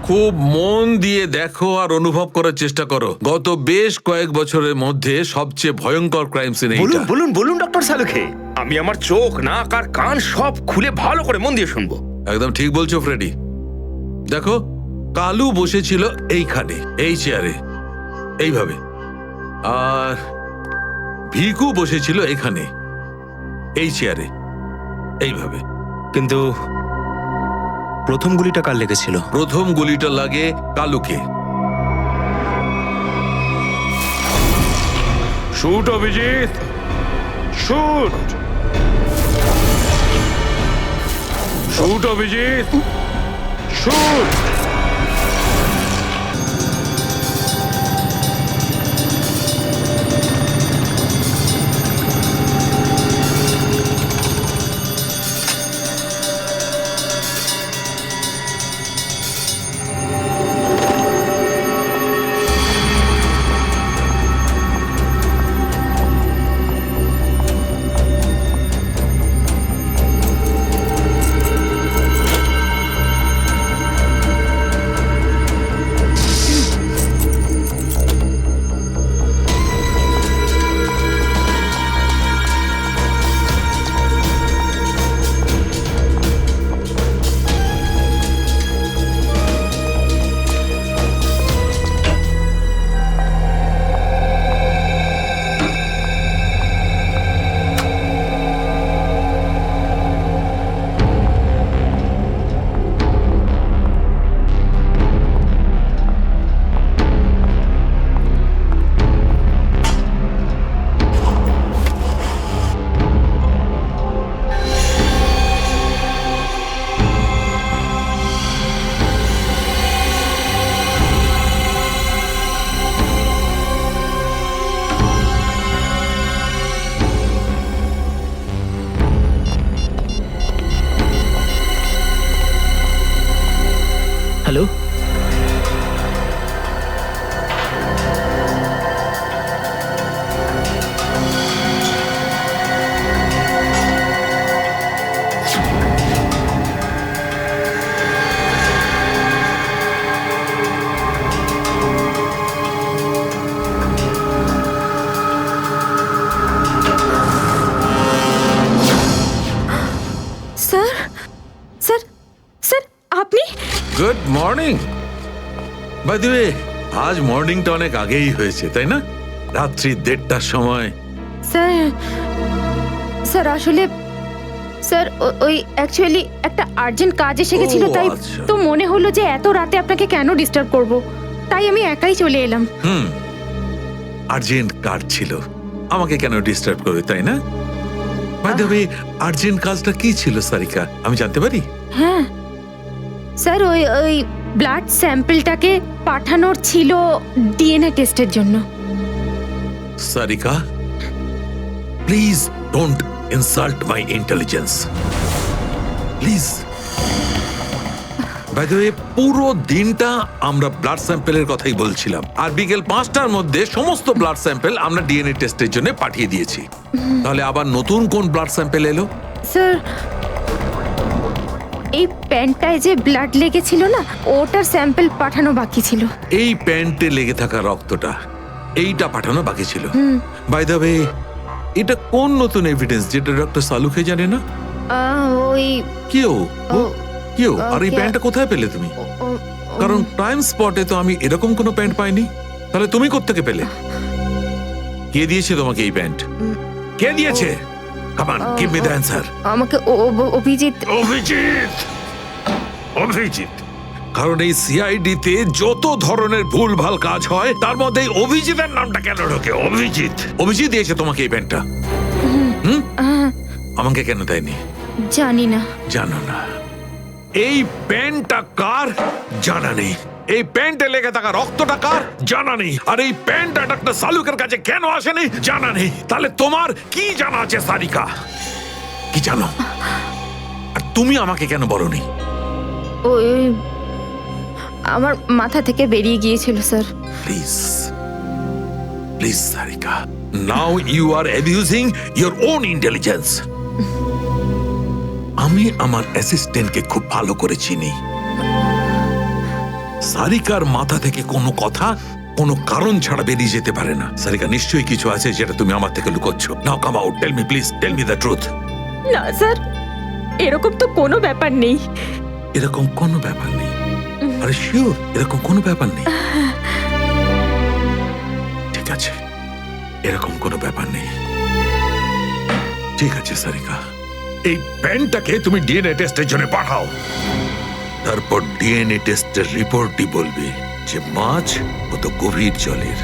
খুব মন দিয়ে দেখো আর অনুভব করার চেষ্টা করো। গত বেশ কয়েক বছরের মধ্যে সবচেয়ে ভয়ঙ্কর ক্রাইম সিন বলুন এইটা। বলুন বলুন ডক্টর সালুখে, আমি আমার চোখ নাক আর কান সব খুলে ভালো করে মন দিয়ে শুনবো। একদম ঠিক বলছো ফ্রেডি। দেখো, কালু বসেছিল এইখানে, এই চেয়ারে, এইভাবে, আর ভিকু বসেছিল এখানে, এই চেয়ারে, এইভাবে। কিন্তু প্রথম গুলিটা কার লেগেছিল? প্রথম গুলিটা লাগে কালুকে। Shoot Abhijit, shoot. Shoot Abhijit, shoot. Hello, sir, sir, sir, আপনি? Good morning. By the way, আজ মর্নিংটা অনেক আগেই হয়েছে, তাই না? রাত্রি 1:30টার সময়। স্যার, স্যার আসলে স্যার ওই অ্যাকচুয়ালি একটা আর্জেন্ট কাজ এসে গেছিল, ও, তাই আচ্ছা। তো মনে হলো যে এত রাতে আপনাকে কেন ডিস্টার্ব করব, তাই আমি একাই চলে এলাম। আর্জেন্ট কাজ ছিল, আমাকে কেন ডিস্টার্ব করবে, তাই না? বাই দ্য ওয়ে, আর্জেন্ট কাজটা কি ছিল সারিকা, আমি জানতে পারি? হ্যাঁ স্যার, ওই ওই ব্লাড স্যাম্পলটাকে পাঠানোর ছিল ডিএনএ টেস্টের জন্য। Sarika, please don't insult my intelligence, please. By the way, পুরো দিনটা আমরা ব্লাড স্যাম্পেলের কথাই বলছিলাম, আর বিকেল 5টার মধ্যে সমস্ত ব্লাড স্যাম্পেল আমরা ডিএনএ টেস্টের জন্য পাঠিয়ে দিয়েছি। তাহলে আবার নতুন কোন ব্লাড স্যাম্পেল এলো? স্যার, এই প্যান্টটায় যে ব্লাড লেগেছিল না, ওটার স্যাম্পল পাঠানো বাকি ছিল। এই প্যান্টে লেগে থাকা রক্তটা, এইটা পাঠানো বাকি ছিল। বাই দ্য ওয়ে, এটা কোন নতুন এভিডেন্স যেটা ডক্টর সালুখে জানে না? ওই কেউ ও- কেউ আর এই ওকে। প্যান্টটা কোথায় পেলে তুমি? ও- কারণ ক্রাইম স্পটে তো আমি এরকম কোনো প্যান্ট পাইনি। তাহলে তুমি কোত্থেকে পেলে? কে দিয়েছে তোমাকে এই প্যান্ট? কে দিয়েছে? Come on, give me the answer. আমাকে অভিজিৎ। অভিজিৎ, অভিজিৎ। কারণ এই সিআইডি তে যত ধরনের ভুলভাল কাজ হয় তার মধ্যে এই অভিজিতের নামটা কেন ঢোকে? অভিজিৎ, অভিজিৎ দিয়েছে তোমাকে এই প্যান্টটা। আমাকে কেন দেয়নি? জানি না। জানো না? এই প্যান্টটা কার জানা নেই, এই প্যান্টে লেগে থাকা রক্তটা কার জানা নেই, আর এই প্যান্টটা ডক্টর সালুকের কাছে কেন আসেনি জানা নেই। তাহলে তোমার কি জানা আছে সারিকা? কি জানো? আর তুমি আমাকে কেন বলনি? ওই আমার মাথা থেকে বেরিয়ে গিয়েছিল sir. Please, please Sarika, now you are abusing your own intelligence. আমি আমার অ্যাসিস্ট্যান্টকে খুব ভালো করে চিনি। সারিকার মাথা থেকে কোনো কথা কোনো কারণ ছাড়া বেরিয়ে যেতে পারে না। সারিকা, নিশ্চয়ই কিছু আছে যেটা তুমি আমার থেকে লুকোচ্ছ। Now come out, tell me please, tell me the truth. না স্যার, এরকম তো কোনো ব্যাপার নেই। এরকম কোনো ব্যাপার নেই? আরে শিওর, এরকম কোনো ব্যাপার নেই? ঠিক আছে, এরকম কোনো ব্যাপার নেই। ঠিক আছে সারিকা, এই পেনটাকে তুমি ডিএনএ টেস্টের জন্য পাঠাও। তারপর ডিএনএ টেস্টের রিপোর্টই বলবে যে মাছ কত গভীর জলের।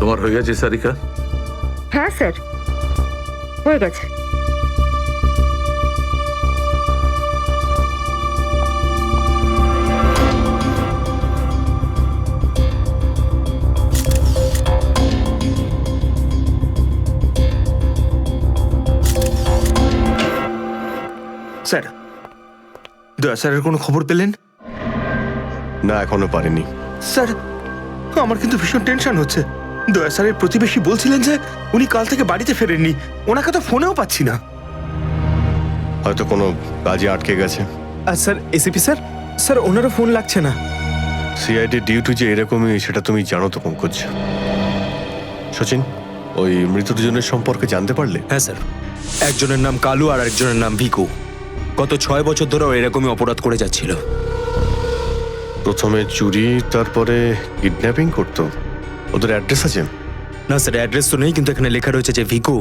তোমার হয়ে গেছে সারিকা? হ্যাঁ স্যার, হয়ে গেছে। স্যার, দয়া স্যারের কোনো খবর পেলেন? না, এখনো পারিনি। স্যার, আমার কিন্তু ভীষণ টেনশন হচ্ছে। দয়া স্যারের প্রতিবেশী বলছিলেন যে উনি কাল থেকে বাড়িতে ফেরেননি। ওনাকে তো ফোনেও পাচ্ছি না। হয়তো কোনো কাজে আটকে গেছে। আর স্যার, এসিপি স্যার, স্যার ওনারও ফোন লাগছে না। সিআইডি ডিউটি যে এরকমই সেটা তুমি জানো তো পঙ্কজ। সচিন, ওই মৃত দুজনের সম্পর্কে জানতে পারলে? হ্যাঁ স্যার, একজনের নাম কালু আর একজনের নাম ভিকু। গত 6 বছর ধরে এরকমই অপরাধ করে যাচ্ছিল। প্রথমে চুরি, তারপরে কিডন্যাপিং করতো। ওদের অ্যাড্রেস আছে? না স্যার, অ্যাড্রেস তো নেই, কিন্তু এখানে লেখা রয়েছে যে ভিকু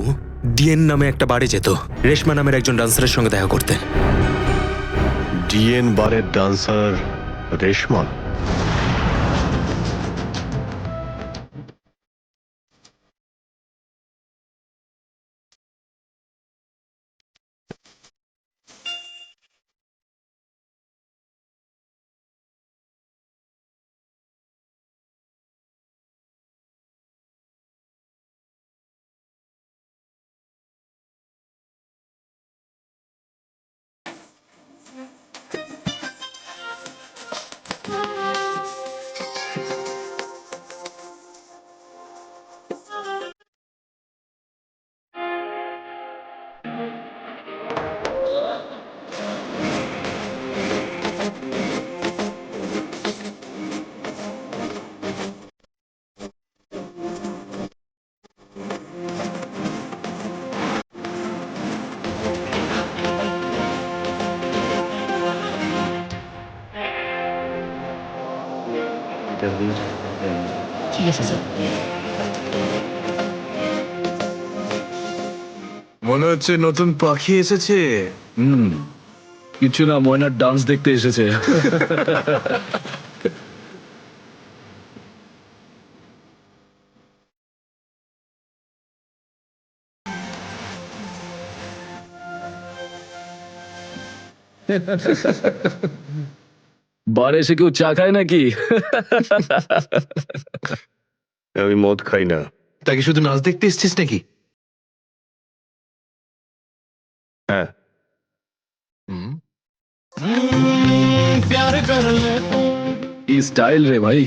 ডিএন নামে একটা বারে যেত, রেশমা নামের একজন ডান্সারের সঙ্গে দেখা করতে। ডিএন বারের ডান্সার রেশমা? মনে হচ্ছে নতুন পাখি এসেছে। কিছু না, ময়নার ডান্স দেখতে এসেছে। বারে এসে কেউ চা খায় নাকি? আমি মদ খাই না। তাকে শুধু নাচ দেখতে এসেছিস নাকি? হ্যাঁ। কি স্টাইল রে ভাই।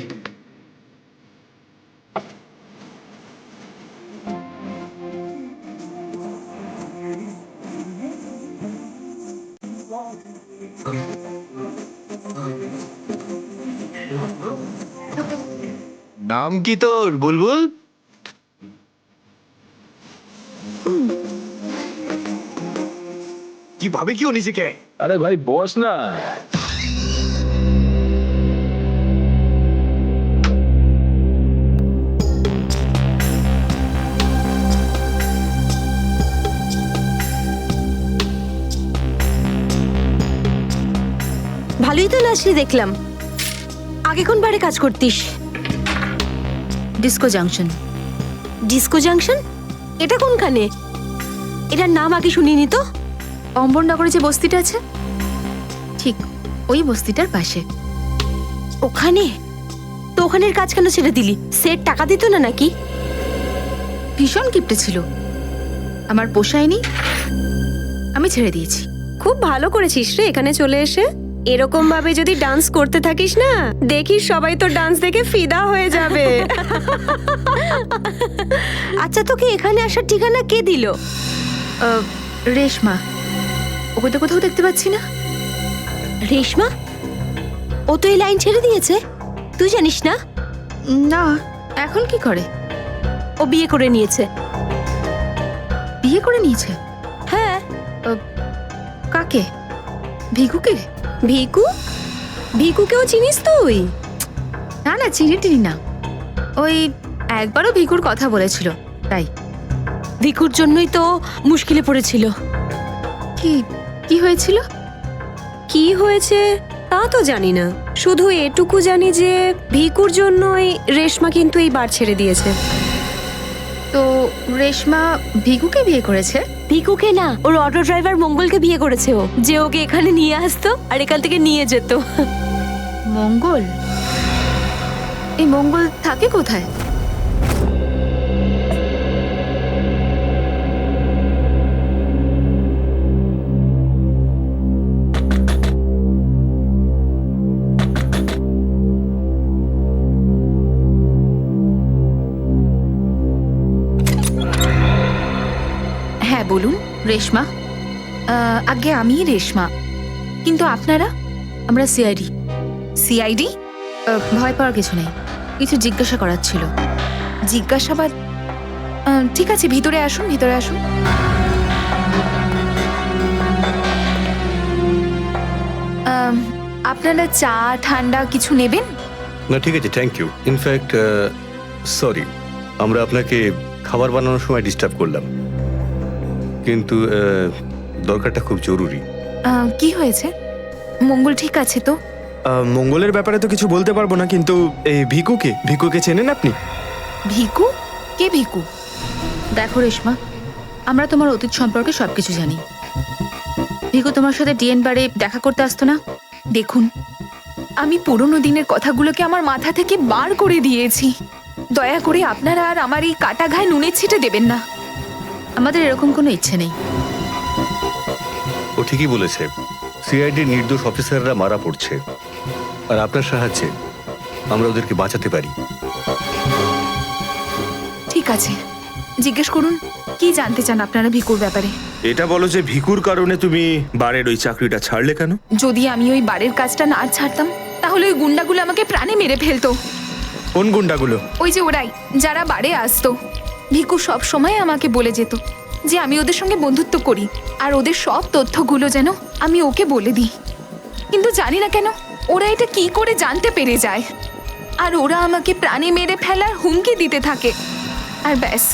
নাম কি তোর, বুলবুল? কি ভাবে কি ও নিজেকে? আরে ভাই বস না। ভালোই তো নাচলি দেখলাম। আগে কোন বারে কাজ করতিস? Disco junction. Disco junction? এটা কোনখানে? এটার নাম আগে শুনিনি তো। অম্বরনগরে যে বস্তিটা আছে, ঠিক ওই বস্তিটার পাশে। ওখানে? তো ওখানের কাজ কেন ছেড়ে দিলি? সেট টাকা দিত না নাকি? ভীষণ কিপটে ছিল, আমার পোষায়নি, আমি ছেড়ে দিয়েছি। খুব ভালো করেছিস রে এখানে চলে এসে। এরকম ভাবে যদি ডান্স করতে থাকিস না, দেখিস সবাই তো ডান্স দেখে ফিদা হয়ে যাবে। আচ্ছা, তোকে এখানে আসার ঠিকানা কে দিল? রেশমা, ওকে তো কোথাও দেখতে পাচ্ছি না। রেশমা? ও তো এই লাইন ছেড়ে দিয়েছে, তুই জানিস না? না, এখন কি করে? ও বিয়ে করে নিয়েছে। বিয়ে করে নিয়েছে? হ্যাঁ। কাকে? ভিকুকে? ভিকু? ভিকুকেও চিনিস তুই? না না, চিনি টিনি না। ওই একবারও ভিকুর কথা বলেছিল, তাই। ভিকুর জন্যই তো মুশকিলে পড়েছিল। কি কি হয়েছিল? কি হয়েছে তা তো জানি না, শুধু এটুকু জানি যে ভিকুর জন্যই রেশমা কিন্তু এই বার ছেড়ে দিয়েছে। তো রেশমা ভিকুকে বিয়ে করেছে? ভিকুকে না, ওর অটো ড্রাইভার মঙ্গলকে বিয়ে করেছে ও, যে ওকে এখানে নিয়ে আসতো আর এখান থেকে নিয়ে যেত। মঙ্গল? এই মঙ্গল থাকে কোথায়? হ্যাঁ বলুন, রেশমা। আগে আমি রেশমা, কিন্তু আপনারা? আমরা সিআইডি। সিআইডি? ভয় পাওয়ার কিছু নেই, কিছু জিজ্ঞাসা করার ছিল। জিজ্ঞাসাবাদ? ঠিক আছে, ভিতরে আসুন, ভিতরে আসুন। আপনারা চা ঠান্ডা কিছু নেবেন? না ঠিক আছে, থ্যাংক ইউ। ইনফ্যাক্ট সরি, আমরা আপনাকে খাবার বানানোর সময় ডিস্টার্ব করলাম, কিন্তু দরকারটা খুব জরুরি। কি হয়েছে? মঙ্গল ঠিক আছে তো? মঙ্গলের ব্যাপারে তো কিছু বলতে পারবো না, কিন্তু এই ভিকুকে চেনেন আপনি? ভিকু? কে ভিকু? দেখো রেশমা, আমরা তোমার অতীত সম্পর্কে সবকিছু জানি। ভিকু তোমার সাথে ডিএন বারে দেখা করতে আসতো না? দেখুন, আমি পুরনো দিনের কথাগুলোকে আমার মাথা থেকে বার করে দিয়েছি। দয়া করে আপনারা আর আমার এই কাটা ঘায়ে নুনের ছিটে দেবেন না। আমাদের এরকম কোনো ইচ্ছে নেই। ও ঠিকই বলেছে, সিআইডির নির্দোষ অফিসাররা মারা পড়ছে, আর আপনার সাহায্যে আমরা ওদেরকে বাঁচাতে পারি। ঠিক আছে, জিজ্ঞেস করুন, কি জানতে চান আপনারা ভিকুর ব্যাপারে? এটা বলো যে ভিকুর কারণে তুমি বারের ওই চাকরিটা ছাড়লে কেন? যদি আমি ওই বাড়ির কাজটা না ছাড়তাম, তাহলে ওই গুন্ডাগুলো আমাকে প্রাণে মেরে ফেলতো। কোন গুন্ডাগুলো? ওই যে ওরাই, যারা বাড়ি আসতো। ভিকু সব সময় আমাকে বলে যেত যে আমি ওদের সঙ্গে বন্ধুত্ব করি, আর ওদের সব তথ্যগুলো যেন আমি ওকে বলে দিই। কিন্তু জানি না কেন ওরা এটা কি করে জানতে পেরে যায়, আর ওরা আমাকে প্রাণে মেরে ফেলার হুমকি দিতে থাকে। আর ব্যাস,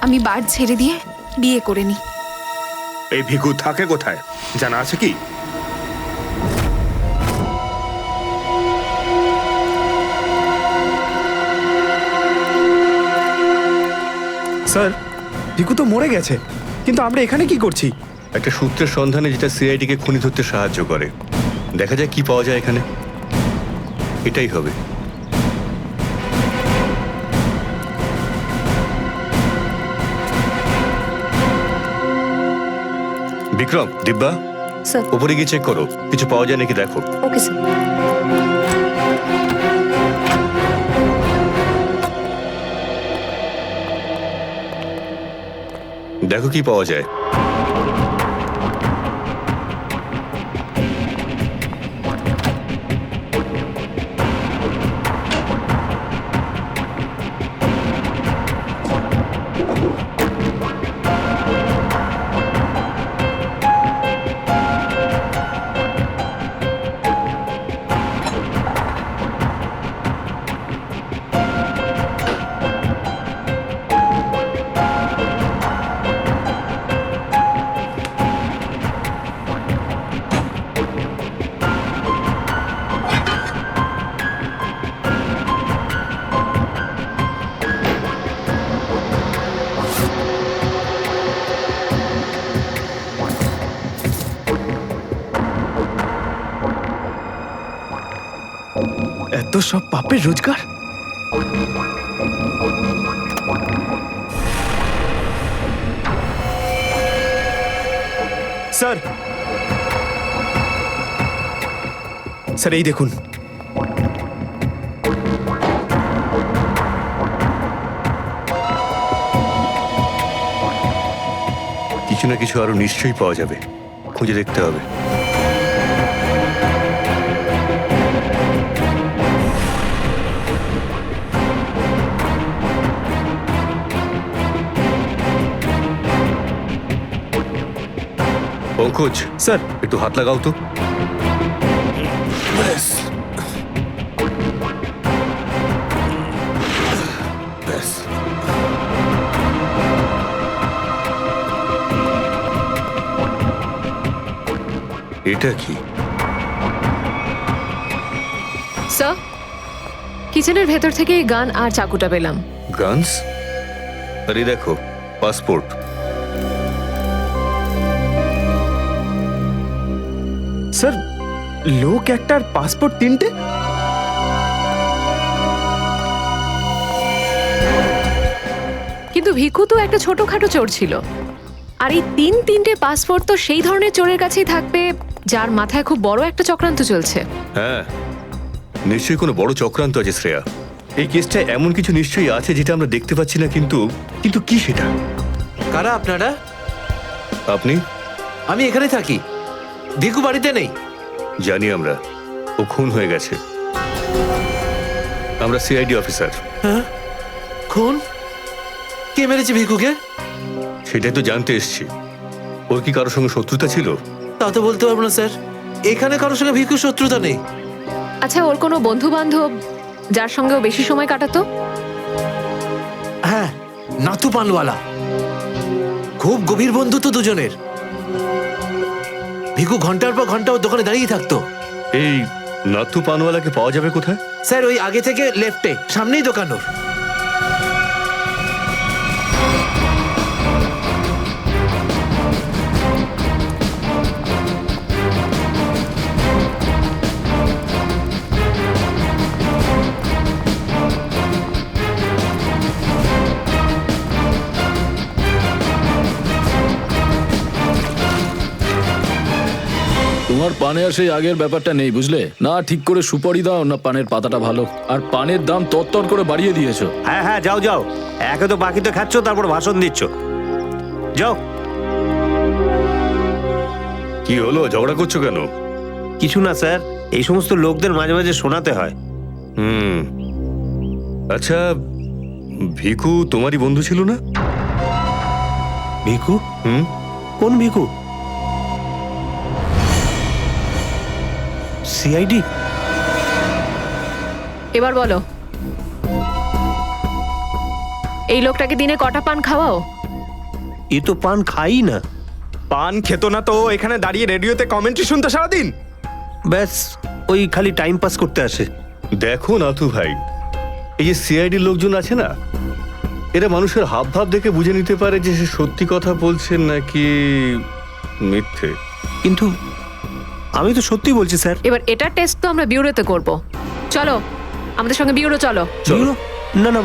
আমি বার ছেড়ে দিয়ে বিয়ে করে নিই। এই ভিকু থাকে কোথায় জানা আছে কি? স্যার, ভিকু তো মরে গেছে, কিন্তু আমরা এখানে কি করছি? একটা সূত্রের সন্ধানে যেটা সিআইডিকে খুনি ধরতে সাহায্য করে। দেখা যায় কি পাওয়া যায় এখানে, এটাই হবে। বিক্রম, দিব্যা, স্যার। উপরে গিয়ে চেক করো, কিছু পাওয়া যায় নাকি দেখো। Okay sir. দেখো কি পাওয়া যায়। সব পাপের রোজগার। স্যার, স্যার এই দেখুন। কিছু না কিছু আরো নিশ্চয়ই পাওয়া যাবে, খুঁজে দেখতে হবে। পঙ্কজ, স্যার, একটু হাত লাগাও তো। এটা কি? স্যার, কিচেনের ভেতর থেকে এই গান আর চাকুটা পেলাম। গানস? আরে দেখো, পাসপোর্ট। স্যার, লোক একটার পাসপোর্ট তিনটে? কিন্তু ভিকু তো একটা ছোটখাটো চোর ছিল, আর এই তিনটে পাসপোর্ট তো সেই ধরনের চোরের কাছেই থাকবে যার মাথায় খুব বড় একটা চক্রান্ত চলছে। হ্যাঁ, নিশ্চয়ই কোনো বড় চক্রান্ত আছে শ্রেয়া। এই কেসটা এমন কিছু নিশ্চয়ই আছে যেটা আমরা দেখতে পাচ্ছি না, কিন্তু কিন্তু কি সেটা? কারা আপনারা? আপনি? আমি এখানে থাকি, ভিকু বাড়িতে নেই। জানি আমরা, ও খুন হয়ে গেছে। আমরা সিআইডি অফিসার। হ্যাঁ, খুন? কে মেরেছে ভিকুকে? সেটাই তো জানতে এসছি। ওর কি কারোর সঙ্গে শত্রুতা ছিল? তা তো বলতে পারবো না স্যার, এখানে কারোর সঙ্গে ভিকুর শত্রুতা নেই। আচ্ছা, ওর কোনো বন্ধু বান্ধব যার সঙ্গে ও বেশি সময় কাটাতো? হ্যাঁ, নাথু পানওয়ালা। খুব গভীর বন্ধুত্ব দুজনের। ভিকু ঘন্টার পর ঘন্টা ওর দোকানে দাঁড়িয়ে থাকতো। এই নাথু পানওয়ালাকে পাওয়া যাবে কোথায়? স্যার, ওই আগে থেকে লেফটে, সামনেই দোকান ওর। তোমার পানে আর সেই আগের ব্যাপারটা নেই, বুঝলে না? ঠিক করে সুপারি দাও না, পানের পাতাটা ভালো। আর পানের দাম তত্তর করে বাড়িয়ে দিয়েছো। হ্যাঁ হ্যাঁ, যাও যাও, একে তো বাকিতে খাচ্ছ, তারপর ভাষণ দিচ্ছ। যাও। কি হলো, ঝগড়া করছো কেন? কিছু না স্যার, এই সমস্ত লোকদের মাঝে মাঝে শোনাতে হয়। আচ্ছা, ভিকু তোমারই বন্ধু ছিল না? ভিকু? হুম। কোন ভিকু? সিআইডি? এবার বলো, এই লোকটাকে দিনে কটা পান খাওয়াও? এ তো পান খাই না। পান খেত না তো এখানে দাঁড়িয়ে রেডিওতে কমেন্ট্রি শুনতো সারাদিন। ব্যাস, ওই খালি টাইম পাস করতে আসে। দেখো নাথু ভাই, এই যে সিআইডির লোকজন আছে না, এরা মানুষের হাব ভাব দেখে বুঝে নিতে পারে যে সে সত্যি কথা বলছেন নাকি মিথ্যে। কিন্তু আমি তো সত্যি বলছি স্যার। এবার এটার টেস্ট তো আমরা বিউরোতে করব। চলো আমাদের সঙ্গে বিউরো চলো। চলো। না না,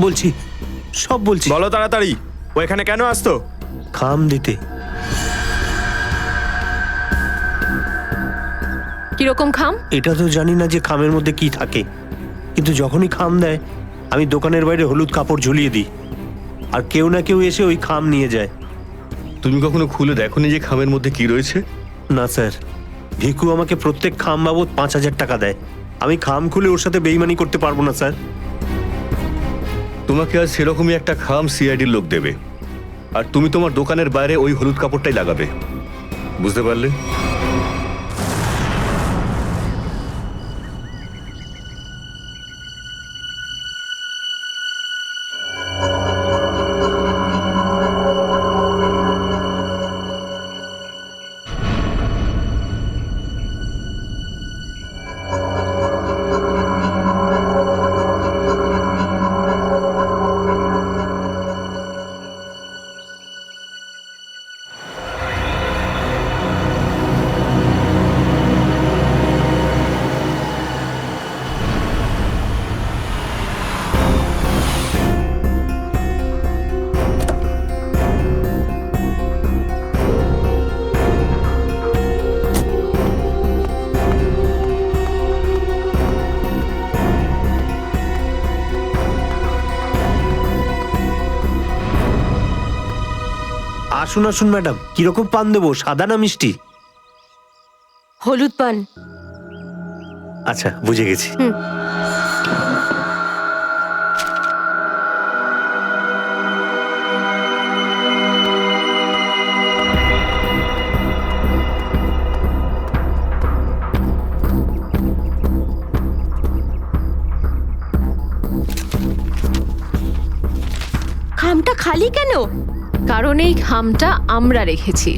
বলছি, সব বলছি। বলো তাড়াতাড়ি, ও এখানে কেন আসতো? খাম দিতে। কিরকম খাম? এটা তো জানি না যে খামের মধ্যে কি থাকে, কিন্তু যখনই খাম দেয় আমি দোকানের বাইরে হলুদ কাপড় ঝুলিয়ে দিই, আর কেউ না কেউ এসে ওই খাম নিয়ে যায়। তুমি কখনো খুলে দেখোনি যে খামের মধ্যে কি রয়েছে? না স্যার, ভিকু আমাকে প্রত্যেক খাম বাবদ 5,000 টাকা দেয়। আমি খাম খুলে ওর সাথে বেইমানি করতে পারবো না স্যার। তোমাকে আজ সেরকমই একটা খাম সিআইডির লোক দেবে, আর তুমি তোমার দোকানের বাইরে ওই হলুদ কাপড়টাই লাগাবে। বুঝতে পারলে? আসুন আসুন ম্যাডাম, কিরকম পান দেবো, সাদা না মিষ্টি? হলুদ পান। আচ্ছা, বুঝে গেছি। খামটা খালি কেন? কারণ এই খামটা আমরা রেখেছি।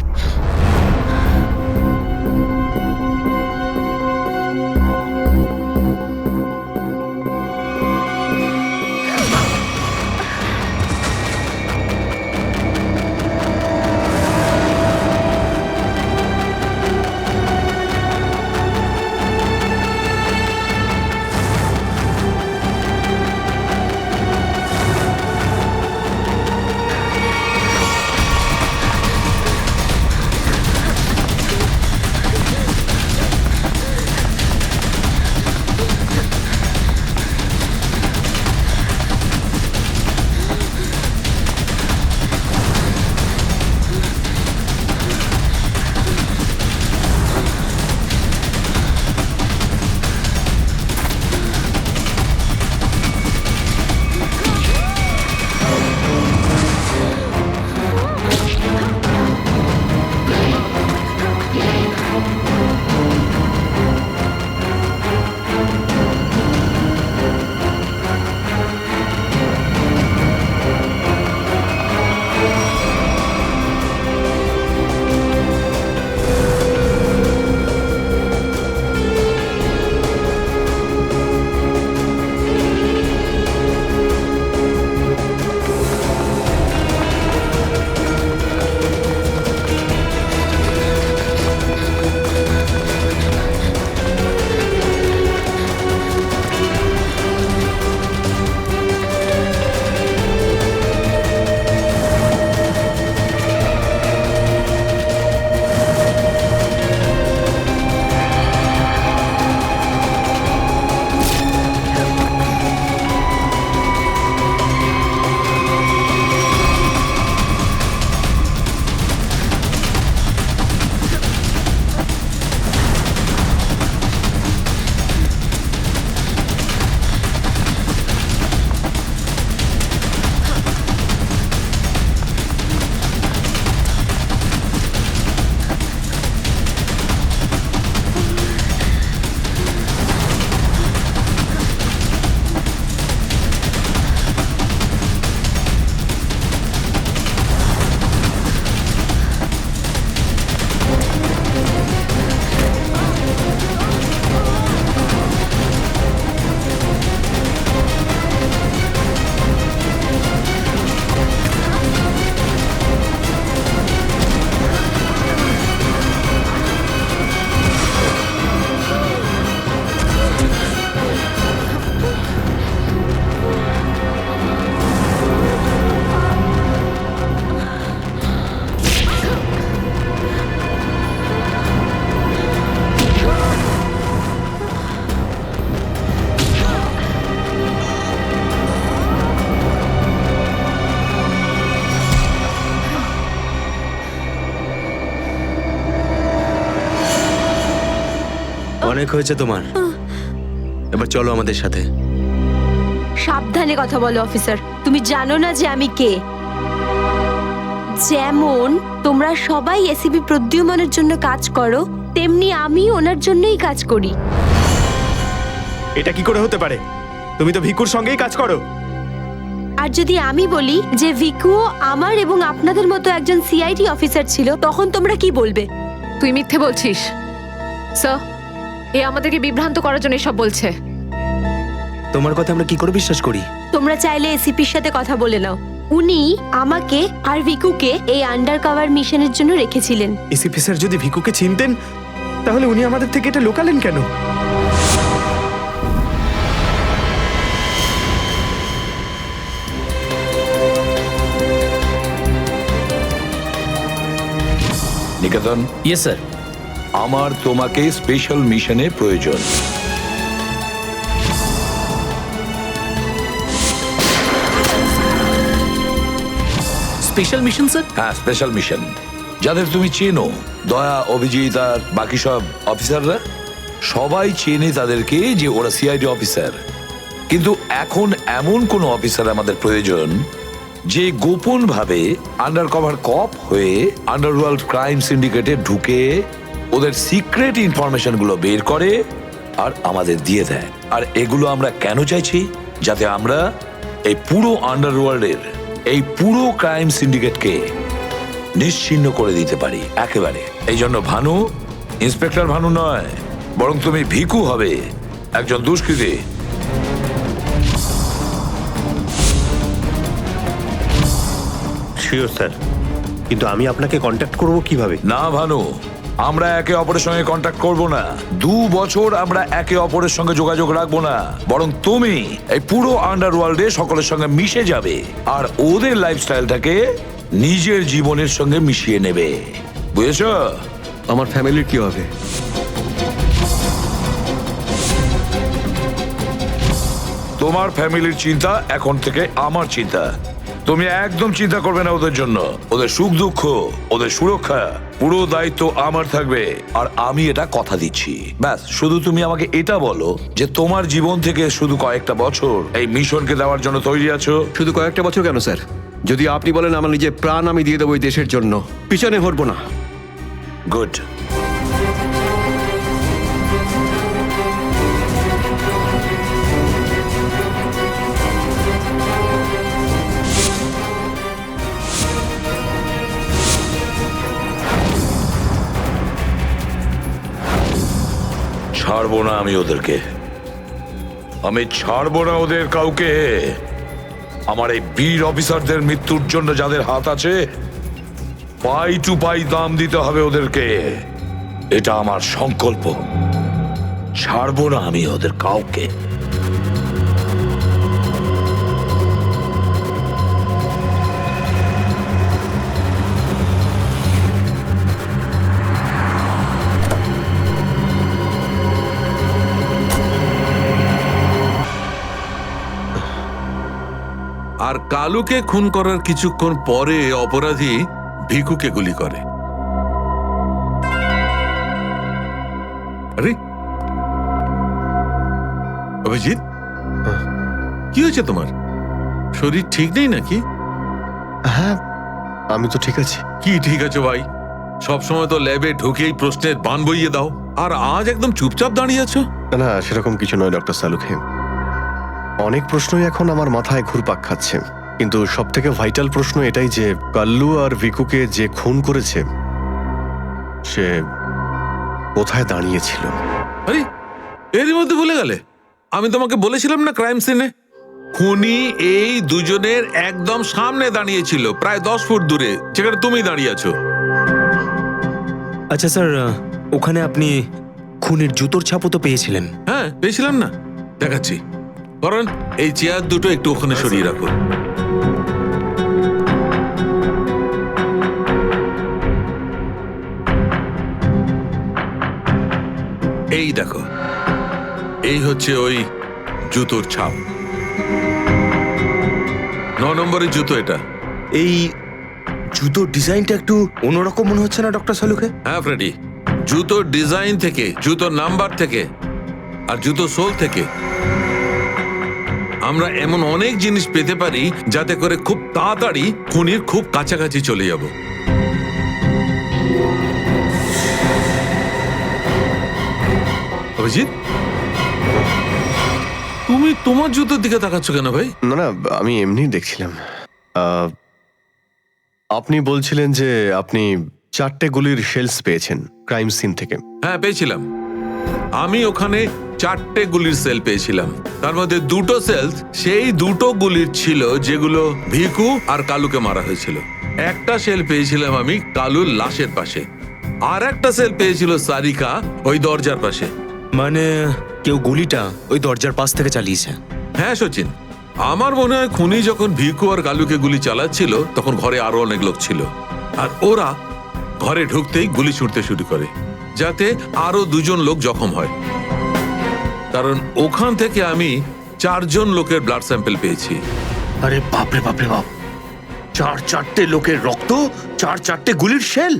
অনেক হয়েছে তোমার, এবার চলো আমাদের সাথে। সাবধানে কথা বলো অফিসার, তুমি জানো না যে আমি কে। যেমন তোমরা সবাই এসিপি প্রদ্যুম্নের জন্য কাজ করো, তেমনি আমি ওনার জন্যই কাজ করি। এটা কি করে হতে পারে? তুমি তো ভিকুর সঙ্গেই কাজ করো। আর যদি আমি বলি যে ভিকুও আমার এবং আপনাদের মতো একজন সিআইডি অফিসার ছিল, তখন তোমরা কি বলবে? তুই মিথ্যে বলছিস স্যার। এ আমাদেরকে বিভ্রান্ত করার জন্য সব বলছে। তোমার কথা আমরা কি করে বিশ্বাস করি? তোমরা চাইলে এসিপির সাথে কথা বলে নাও। উনি আমাকে আর ভিকুকে এই আন্ডার কভার মিশনের জন্য রেখেছিলেন। এসিপি স্যার যদি ভিকুকে চিনতেন, তাহলে উনি আমাদের থেকে এটা লুকালেন কেন? নিকেতন, ইয়েস স্যার। আমার তোমাকে স্পেশাল মিশনে প্রয়োজন। Special mission sir? হ্যাঁ, স্পেশাল মিশন। যাদের তুমি চেনো, দয়া, অভিজিৎ আর বাকি সব অফিসাররা, সবাই চেনে তাদেরকে যে ওরা সিআইডি অফিসার। কিন্তু এখন এমন কোন অফিসার আমাদের প্রয়োজন যে গোপন ভাবে আন্ডার কভার কপ হয়ে আন্ডারওয়ার্ল্ড ক্রাইম সিন্ডিকেটে ঢুকে ওদের সিক্রেট ইনফরমেশন গুলো বের করে আর আমাদের দিয়ে দেয়। আর এগুলো আমরা কেন চাইছি? যাতে আমরা এই পুরো আন্ডারওয়ার্ল্ডের এই পুরো ক্রাইম সিন্ডিকেটকে নিশ্চিহ্ন করে দিতে পারি একেবারে। এই জন্য ভানু ইন্সপেক্টর ভানু নয়, বরং তুমি ভিকু হবে, একজন দুষ্কৃতী। শিওর স্যার, কিন্তু আমি আপনাকে কন্ট্যাক্ট করব কিভাবে? না ভানু, আমরা একে অপরের সঙ্গে কন্ট্যাক্ট করব না। 2 বছর আমরা একে অপরের সঙ্গে যোগাযোগ রাখবো না, বরং তুমি এই পুরো আন্ডারওয়ার্ল্ডে সকলের সঙ্গে মিশে যাবে আর ওদের লাইফস্টাইলটাকে নিজের জীবনের সঙ্গে মিশিয়ে নেবে, বুঝেছো? আমার ফ্যামিলির কি হবে? তোমার ফ্যামিলির চিন্তা এখন থেকে আমার চিন্তা। তুমি একদম চিন্তা করবে না ওদের জন্য। ওদের সুখ দুঃখ, ওদের সুরক্ষা, পুরো দায়িত্ব আমার থাকবে। আর আমি এটা কথা দিচ্ছি। ব্যাস, শুধু তুমি আমাকে এটা বলো যে তোমার জীবন থেকে শুধু কয়েকটা বছর এই মিশনকে দেওয়ার জন্য তৈরি আছো। শুধু কয়েকটা বছর কেন স্যার? যদি আপনি বলেন আমার নিজের প্রাণ আমি দিয়ে দেবো এই দেশের জন্য, পিছনে হটবো না। গুড। ছাড়বো না আমি ওদেরকে, আমি ছাড়বো না ওদের কাউকে। আমার এই বীর অফিসারদের মৃত্যুর জন্য যাদের হাত আছে, পাই টু পাই দাম দিতে হবে ওদেরকে। এটা আমার সংকল্প। ছাড়বো না আমি ওদের কাউকে। আর কালুকে খুন করার কিছুক্ষণ পরে অপরাধী ভিকুকে গুলি করে। আরে অভিজিৎ, কি হয়েছে তোমার? শরীর ঠিক নেই নাকি? হ্যাঁ, আমি তো ঠিক আছি। কি ঠিক আছে ভাই? সবসময় তো ল্যাবে ঢুকেই প্রশ্নের বান বইয়ে দাও, আর আজ একদম চুপচাপ দাঁড়িয়ে আছো। না, সেরকম কিছু নয় ডক্টর সালুখে। অনেক প্রশ্নই এখন আমার মাথায় ঘুরপাক খাচ্ছে, কিন্তু সব থেকে ভাইটাল প্রশ্ন এটাই যে কাল্লু আর ভিকুকে যে খুন করেছে সে কোথায় দাঁড়িয়েছিল। আরে এরই মধ্যে ভুলে গেলে? আমি তোমাকে বলেছিলাম না ক্রাইম সিনে খুনি এই দুজনের একদম সামনে দাঁড়িয়েছিল, প্রায় 10 ফুট দূরে, যেখানে তুমি দাঁড়িয়ে আছো। আচ্ছা স্যার, ওখানে আপনি খুনের জুতোর ছাপও তো পেয়েছিলেন। হ্যাঁ পেয়েছিলাম না, দেখাচ্ছি। কারণ এই চেয়ার দুটো একটু ওখানে সরিয়ে রাখো। এই দেখো, এই হচ্ছে ওই জুতোর ছাপ। 9 নম্বরের জুতো এটা। এই জুতোর ডিজাইনটা একটু অন্যরকম মনে হচ্ছে না ডক্টর সালুখে? হ্যাঁ ফ্রেডি, জুতোর ডিজাইন থেকে, জুতোর নাম্বার থেকে আর জুতো সোল থেকে আমরা এমন অনেক জিনিস পেতে পারি যাতে করে খুব তাড়াতাড়ি খুনির খুব কাছাকাছি চলে যাব। অভিজিৎ, তুমি তোমার জুতোর দিকে তাকাচ্ছ কেন ভাই? না না, আমি এমনি দেখছিলাম। আপনি বলছিলেন যে আপনি 4টে গুলির শেলস পেয়েছেন ক্রাইম সিন থেকে। হ্যাঁ পেয়েছিলাম। আমি ওখানে 4টে গুলির সেল পেয়েছিলাম। তার মধ্যে 2টো সেল সেই 2টো গুলির ছিল যেগুলো ভিকু আর কালুকে মারা হয়েছিল। একটা সেল পেয়েছিলাম আমি কালুর লাশের পাশে, আর একটা সেল পেয়েছিল সারিকা ওই দরজার পাশে। মানে কেউ গুলিটা ওই দরজার পাশ থেকে চালিয়েছে? হ্যাঁ সচিন, আমার মনে হয় খুনি যখন ভিকু আর কালুকে গুলি চালাচ্ছিল তখন ঘরে আরো অনেক লোক ছিল, আর ওরা ঘরে ঢুকতেই গুলি ছুটতে শুরু করে যাতে আরো 2জন লোক জখম হয়। কারণ ওখান থেকে আমি 4জন লোকের ব্লাড স্যাম্পল পেয়েছি। আরে বাপরে বাপরে বাপ, চারটে লোকের রক্ত, চারটে গুলির শেল।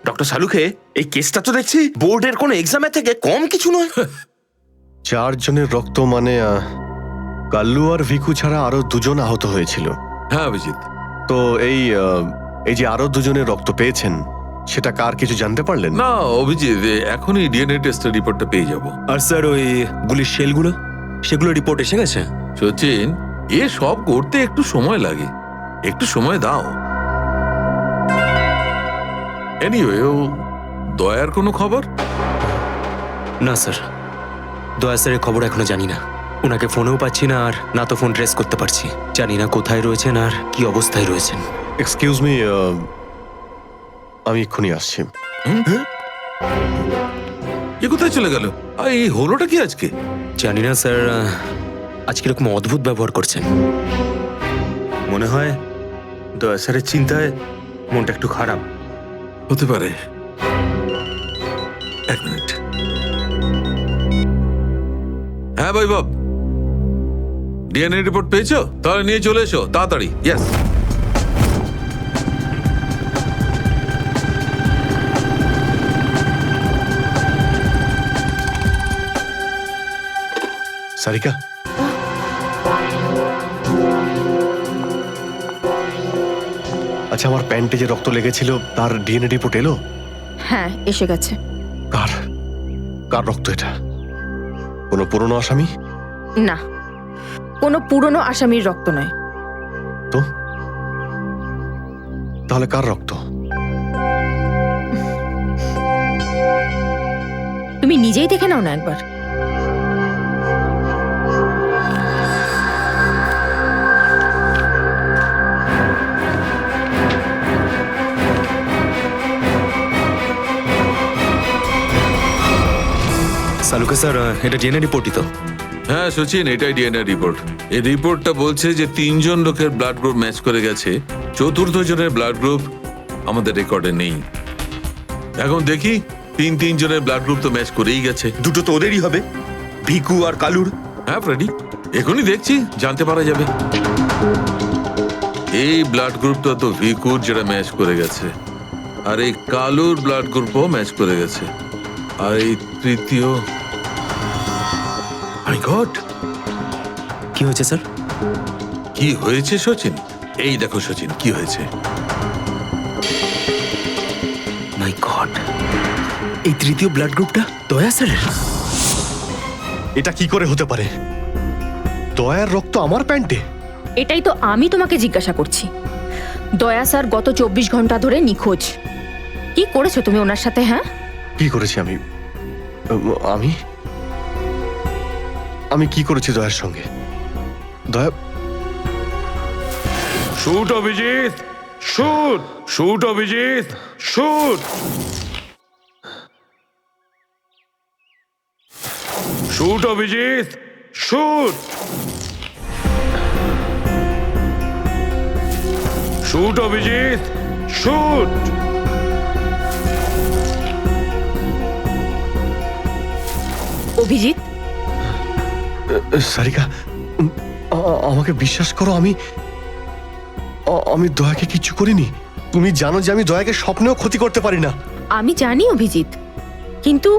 ডক্টর সালুখে, এই কেসটা তো দেখছি বোর্ডের কোনো এক্সামের থেকে কম কিছু নয়। 4 জনের রক্ত মানে কাল্লু আর ভিকু ছাড়া আরো 2 জন আহত হয়েছিল। হ্যাঁ অভিজিৎ, তো এই যে আরো 2 জনের রক্ত পেয়েছেন, সেটা কার কিছু জানতে পারলেন? না অভিজিৎ, এখনই ডিএনএ টেস্টের রিপোর্টটা পেয়ে যাব। আর স্যার ওই গুলির শেলগুলো, সেগুলো রিপোর্ট এসে গেছে? সচিন, এ সব করতে একটু সময় লাগে, একটু সময় দাও। এনিওয়ে, ও দয়ার কোনো খবর? না স্যার, দয়া স্যারের খবর এখনো জানি না। ওনাকে ফোনেও পাচ্ছি না, আর না তো ফোন ট্রেস করতে পারছি। জানি না কোথায় রয়েছেন আর কি অবস্থায় রয়েছেন। এক্সকিউজ মি, আমি এক্ষুনি আসছি। এ কোথায় চলে গেল? এই হলোটা কি আজকে? জানি না স্যার, আজকে এরকম অদ্ভুত ব্যবহার করছেন। মনে হয় দয়া স্যারের চিন্তায় মনটা একটু খারাপ। হতে পারে। 1 মিনিট। হ্যাঁ বৈভব, ডিএনএ রিপোর্ট পেয়েছো? তাহলে নিয়ে চলে এসো তাড়াতাড়ি। ইয়েস। সারিকা, আচ্ছা, আমার প্যান্টে যে রক্ত লেগেছিল তার ডিএনএ রিপোর্ট এলো? হ্যাঁ, এসে গেছে। কার কার রক্ত এটা? কোনো পুরনো আসামি? না, কোনো পুরনো আসামির রক্ত নয়। তো তাহলে কার রক্ত? তুমি নিজেই দেখে নাও না একবার। সালুকে স্যার, এটা ডিএনএ রিপোর্টই তো? হ্যাঁ সচিন, এটাই ডিএনএ রিপোর্ট। এই রিপোর্টটা বলছে যে 3 জন লোকের ব্লাড গ্রুপ ম্যাচ করে গেছে। 4র্থ জনের ব্লাড গ্রুপ আমাদের রেকর্ডে নেই। এখন দেখি, 3 জনের ব্লাড গ্রুপ তো ম্যাচ করেই গেছে। দুটো তো ওদেরই হবে, ভিকু আর কালুর। হ্যাঁ ফ্রেডি, এখনই দেখছি, জানতে পারা যাবে। এই ব্লাড গ্রুপটা তো ভিকুর, যেটা ম্যাচ করে গেছে, আর এই কালুর ব্লাড গ্রুপও ম্যাচ করে গেছে। আর এই তৃতীয়, মাই গড, কি হয়েছে স্যার? কি হয়েছে সচিন? এই দেখো সচিন, কি হয়েছে। মাই গড, এই তৃতীয় ব্লাড গ্রুপটা দয়া স্যারের। এটা কি করে হতে পারে? দয়ার রক্ত আমার প্যান্টে? এটাই তো আমি তোমাকে জিজ্ঞাসা করছি। দয়া স্যার গত 24 ঘন্টা ধরে নিখোঁজ। কি করেছো তুমি ওনার সাথে? হ্যাঁ, কি করেছি আমি? আমি আমি কি করেছি দয়ার সঙ্গে? দয়া, shoot Abhijit, shoot, shoot Abhijit, shoot, shoot Abhijit, shoot, shoot Abhijit, shoot. Abhijit, Sarika, আমাকে বিশ্বাস করো, আমি দয়াকে কিচ্ছু করিনি। তুমি জানো যে আমি দয়াকে স্বপ্নেও ক্ষতি করতে পারি না। আমি জানি অভিজিৎ, কিন্তু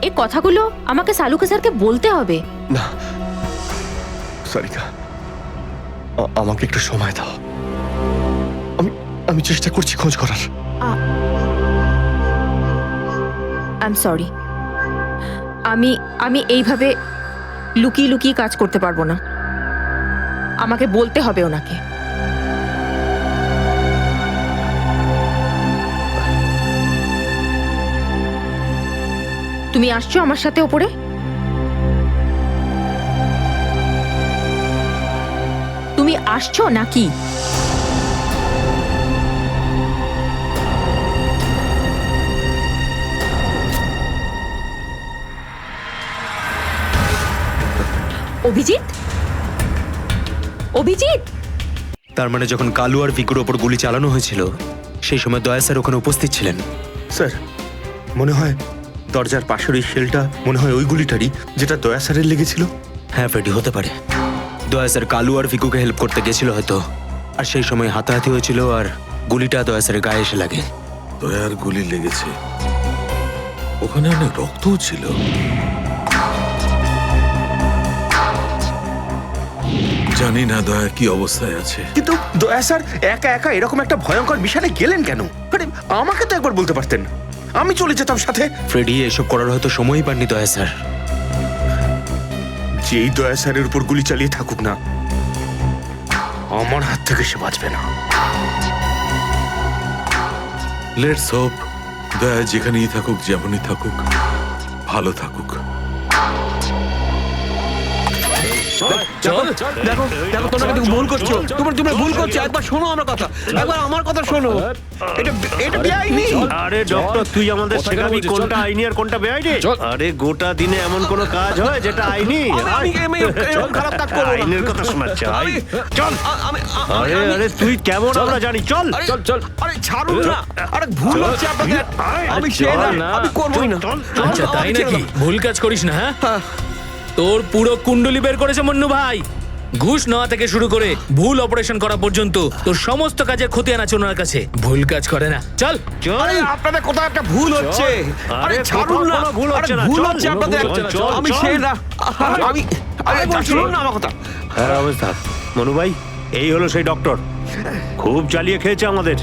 এই কথাগুলো আমাকে সালুকে স্যারকে বলতে হবে। না সারিকা, আমাকে একটু সময় দাও। আমি চেষ্টা করছি খোঁজ করার। আই এম সরি, আমি এইভাবে লুকিয়ে লুকিয়ে কাজ করতে পারবো না। আমাকে বলতে হবে ওনাকে। তুমি আসছো আমার সাথে ওপরে? তুমি আসছো নাকি? অভিজিৎ, অভিজিৎ, তার মানে যখন কালু আর ভিকুর ওপর গুলি চালানো হয়েছিল, সেই সময় দয়া স্যার ওখানে উপস্থিত ছিলেন। স্যার, মনে হয় দরজার পাশের ওই শেলটা মনে হয় ওই গুলিটারই, যেটা দয়া স্যারের লেগেছিল। হ্যাঁ ফ্রেডি, হতে পারে। দয়া স্যার কালু আর ভিকুকে হেল্প করতে গেছিল হয়তো, আর সেই সময় হাতাহাতি হয়েছিল আর গুলিটা দয়া স্যারের গায়ে এসে লাগে। দয়ার গুলি লেগেছে, ওখানে অনেক রক্তও ছিল। জানি না দয়া কি অবস্থায় আছে। কিন্তু দয়া স্যার একা একা এরকম একটা ভয়ঙ্কর বিষয়ে গেলেন কেন? আরে আমাকে তো একবার বলতে পারতেন, আমি চলে যেতাম সাথে। ফ্রেডি এসব করার হয়তো সময়ই পাননি দয়া স্যার। যেই দয়া স্যারের উপর গুলি চালিয়ে থাকুক না, আমার হাত থেকে সে বাঁচবে না। লেটস হোপ দয়া যেখানেই থাকুক, যেমনই থাকুক, ভালো থাকুক। দেখো দেখো, তোমরা কিন্তু ভুল করছো, তোমরা ভুল করছো। একবার শোনো আমার কথা, একবার আমার কথা শোনো। এটা বেআইনি। আরে ডক্টর, তুই আমাদের কথা শেখাবি বলছিস, কোনটা আইনি আর কোনটা বেআইনি? চল। আরে গোটা দিনে এমন কোন কাজ হয় যেটা আইনি? আমি এরকম খারাপ কাজ করবো না। আইনের কথা শোনাচ্ছে। চল। আমি আরে আরে তুই কেমন আমরা জানি, চল। চল চল। আরে ছাড়ুন না, আরে ভুল হচ্ছে আপনাদের। আমি চাই না, আমি করবোই না। আচ্ছা তাই নাকি? ভুল কাজ করিস না। হ্যাঁ, তোর পুরো কুণ্ডলি বের করেছে মন্নু ভাই। ঘুষ নেওয়া থেকে শুরু করে ভুল অপারেশন করা পর্যন্ত তোর সমস্ত কাজের খতিয়ান আছে ওনার কাছে। ভুল কাজ করে না। চল। আরে আপনাদের কোথাও একটা ভুল হচ্ছে। আরে ছাড়ুন না, কোনো ভুল হচ্ছে আরে না। ভুল চল, হচ্ছে আপনাদের। চল, আমি চল। চাই না, আমি আরে শুনুন না আমার কথা। হ্যাঁ অবস্থা মনু ভাই, এই হলো সেই ডক্টর, খুব চালিয়ে খেয়েছে আমাদের।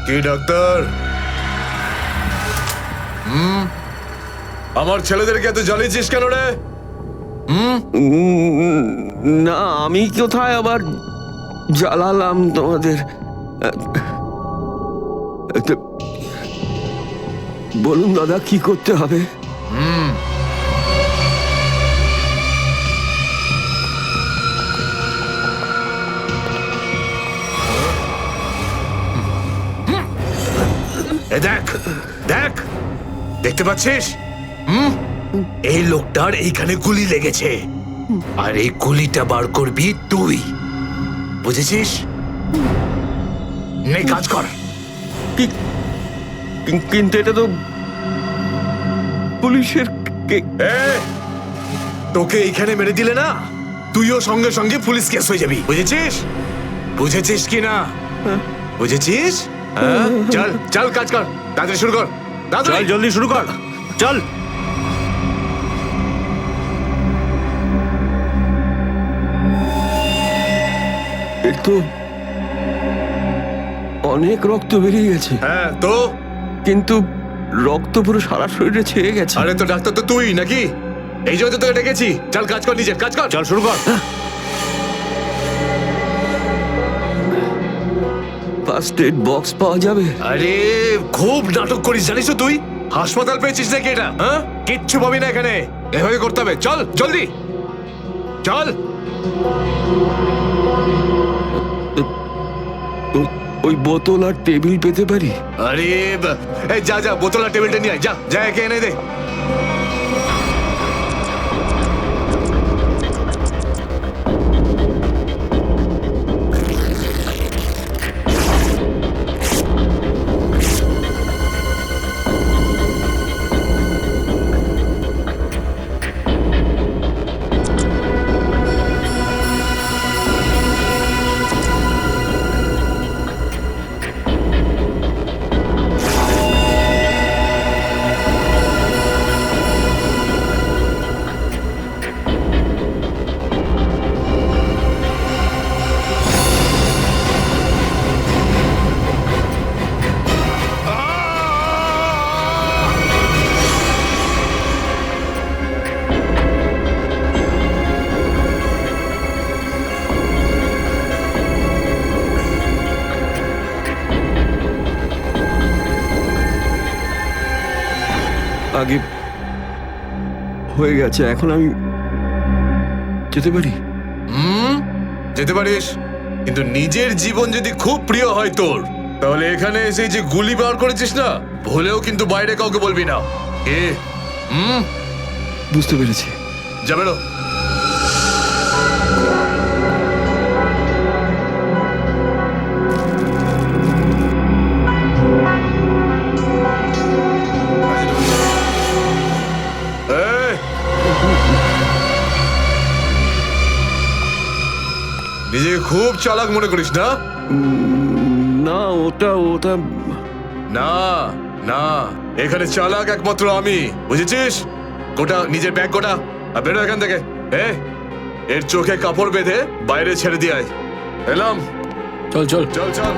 কি ডাক্তার? আমার ছেলেদেরকে এত জ্বালিয়েছিস কেন রে? না, আমি কোথায় আবার জ্বালালাম তোমাদের? বলুন দাদা, কি করতে হবে? দেখ দেখ, দেখতে পাচ্ছিস? এই লোকটার এইখানে গুলি লেগেছে, আর এই গুলিটা বার করবি তুই, বুঝেছিস? নে কাজ কর। কিন্তু এটা তো পুলিশের। তোকে এইখানে মেরে দিলে না, তুইও সঙ্গে সঙ্গে পুলিশ কেস হয়ে যাবি, বুঝেছিস? বুঝেছিস কি না? বুঝেছিস? চল চল কাজ কর, তাড়াতাড়ি শুরু কর। চল জলদি শুরু কর, চল। এর তো অনেক রক্ত বেরিয়ে গেছে। হ্যাঁ তো কিন্তু রক্ত পুরো সারা শরীরে ছেয়ে গেছে। আরে তো ডাক্তার তো তুই নাকি? এই জন্য তো তোকে ডেকেছি। চল কাজ কর, নিজের কাজ কর। চল শুরু কর। ফার্স্ট এড বক্স পাওয়া যাবে? আরে খুব নাটক করিস জানিস তো তুই? হাসপাতাল পেয়েছিস নাকি এটা? হ্যাঁ, কিচ্ছু পাবি না এখানে, এভাবে করতে হবে। চল জলদি চল। ওই বোতল আর টেবিল পেতে পারি? আরে এই যা যা, বোতল আর টেবিলটা নিয়ে আয়, যা যা, একে এনে দে। আগে হয়ে গেছে, এখন আমি যেতে পারি? যেতে পারিস, কিন্তু নিজের জীবন যদি খুব প্রিয় হয় তোর, তাহলে এখানে এসে যে গুলি বার করেছিস না, ভুলেও কিন্তু বাইরে কাউকে বলবি না। বুঝতে পেরেছি। যা বেরো। খুব চালাক মনে করিস না? না ওটা না না, এখানে চালাক একমাত্র আমি, বুঝেছিস? গোটা নিজের ব্যাগ গোটা আর বেরো এখান থেকে। এর চোখে কাপড় বেঁধে বাইরে ছেড়ে দিয়ে আয়। এলাম। চল চল চল চল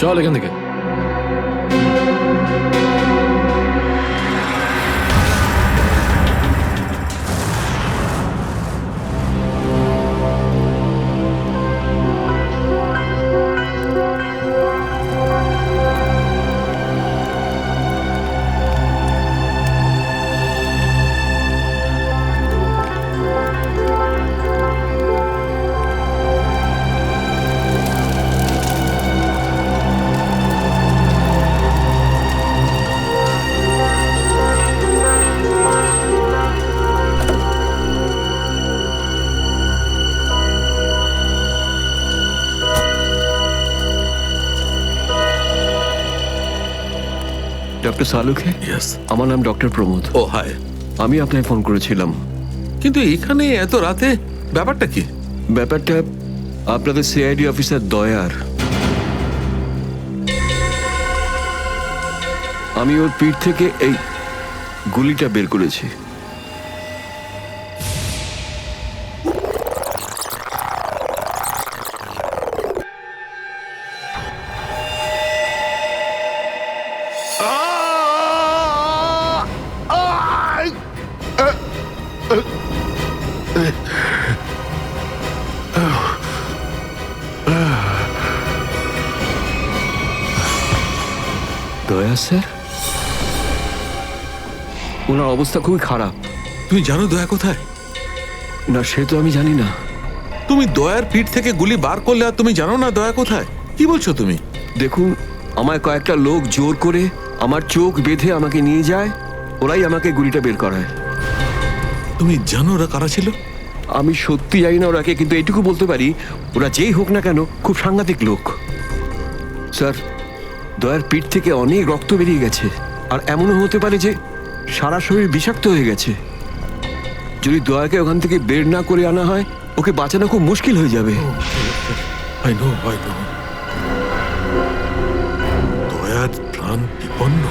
চল এখান থেকে। Doctor Salukhe, yes. আমার নাম ডক্টর প্রমোদ। ও হাই। আমি আপনাকে ফোন করেছিলাম। কিন্তু এখানে এত রাতে ব্যাপারটা কি? ব্যাপারটা আপনাদের সিআইডি অফিসার দয়ার। আমি ওর পিঠ থেকে এই গুলিটা বের করেছি। দয়া স্যার, ওনার অবস্থা খুবই খারাপ। তুমি জানো দয়া কোথায়? না, সে তো আমি জানি না। তুমি দয়ার পিঠ থেকে গুলি বার করলে আর তুমি জানো না দয়া কোথায়? কি বলছো তুমি? দেখুন, আমায় কয়েকটা লোক জোর করে আমার চোখ বেঁধে আমাকে নিয়ে যায়, ওরাই আমাকে গুলিটা বের করায়। তুমি জানো ওরা কারা ছিল? আমি সত্যি জানি না ওরাকে, কিন্তু এইটুকু বলতে পারি ওরা যেই হোক না কেন খুব সাংঘাতিক লোক। স্যার, দয়ার পিঠ থেকে অনেক রক্ত বেরিয়ে গেছে, আর এমনও হতে পারে যে সারা শরীর বিষাক্ত হয়ে গেছে। যদি দয়াকে ওখান থেকে বের না করে আনা হয়, ওকে বাঁচানো খুব মুশকিল হয়ে যাবে। I know. দয়ার প্রাণ বিপন্ন।